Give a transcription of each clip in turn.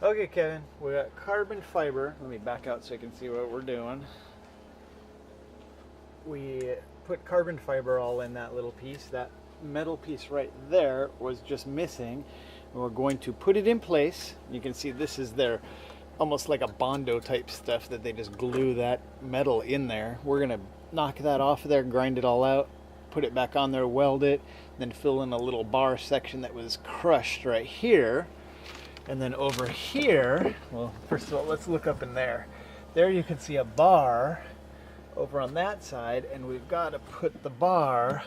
Okay, Kevin, we got carbon fiber. Let me back out so you can see what we're doing. We put carbon fiber all in that little piece. That metal piece right there was just missing. And we're going to put it in place. You can see this is their almost like a Bondo type stuff that they just glue that metal in there. We're gonna knock that off of there, grind it all out, put it back on there, weld it, then fill in a little bar section that was crushed right here. And then over here, well, first of all, let's look up in there. There you can see a bar over on that side, and we've got to put the bar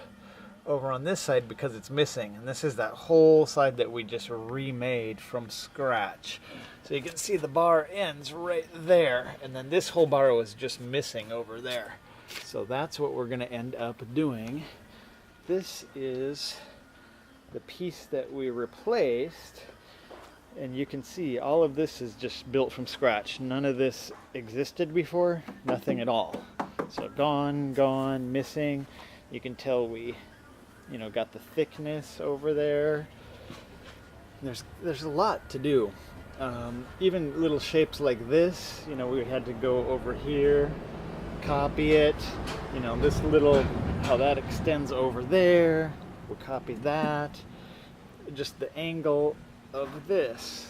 over on this side because it's missing. And this is that whole side that we just remade from scratch. So you can see the bar ends right there, and then this whole bar was just missing over there. So that's what we're going to end up doing. This is the piece that we replaced. And you can see all of this is just built from scratch. None of this existed before, nothing at all. So gone, missing. You can tell we, got the thickness over there. There's a lot to do. Even little shapes like this, we had to go over here, copy it. This little, how that extends over there. We'll copy that. Just the angle of this,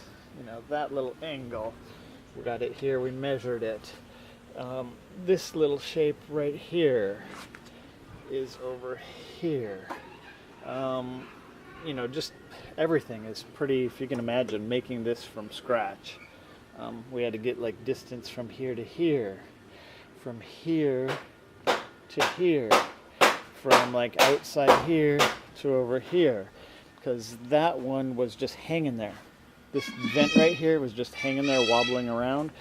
that little angle, we got it here, we measured it. This little shape right here is over here. Just everything is pretty, if you can imagine making this from scratch. We had to get like distance from here to here, from here to here, from like outside here to over here, because that one was just hanging there. This vent right here was just hanging there, wobbling around.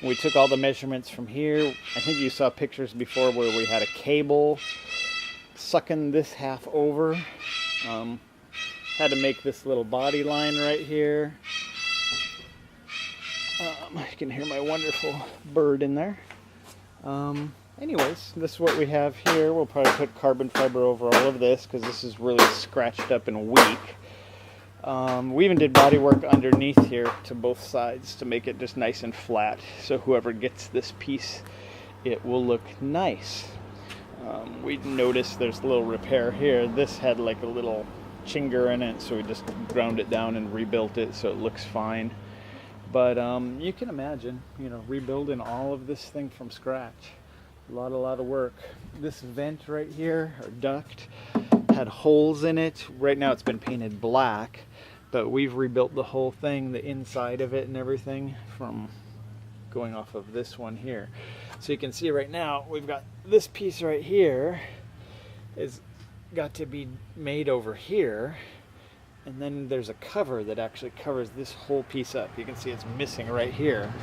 We took all the measurements from here. I think you saw pictures before where we had a cable sucking this half over. Had to make this little body line right here. You can hear my wonderful bird in there. Anyways, this is what we have here. We'll probably put carbon fiber over all of this because this is really scratched up and weak. We even did body work underneath here to both sides to make it just nice and flat. So whoever gets this piece, it will look nice. We noticed there's a little repair here. This had like a little chinger in it, so we just ground it down and rebuilt it so it looks fine. But you can imagine, rebuilding all of this thing from scratch. A lot of work. This vent right here, or duct, had holes in it. Right now it's been painted black, but we've rebuilt the whole thing, the inside of it and everything, from going off of this one here. So you can see right now we've got this piece right here is got to be made over here, and then there's a cover that actually covers this whole piece up. You can see it's missing right here.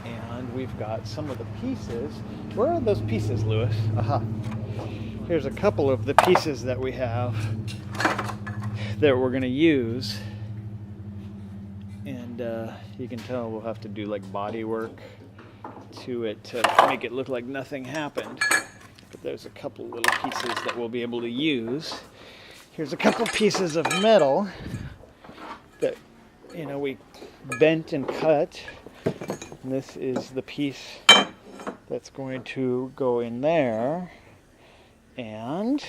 And we've got some of the pieces. Where are those pieces, Lewis? Aha. Here's a couple of the pieces that we have that we're going to use. And you can tell we'll have to do like body work to it to make it look like nothing happened. But there's a couple little pieces that we'll be able to use. Here's a couple pieces of metal that, we bent and cut. And this is the piece that's going to go in there. And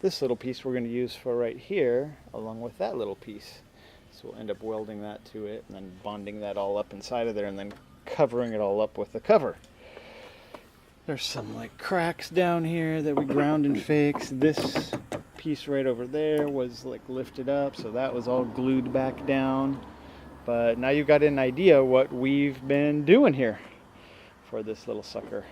this little piece we're going to use for right here, along with that little piece. So we'll end up welding that to it and then bonding that all up inside of there and then covering it all up with the cover. There's some like cracks down here that we ground and fixed. This piece right over there was like lifted up, so that was all glued back down. But now you've got an idea what we've been doing here for this little sucker.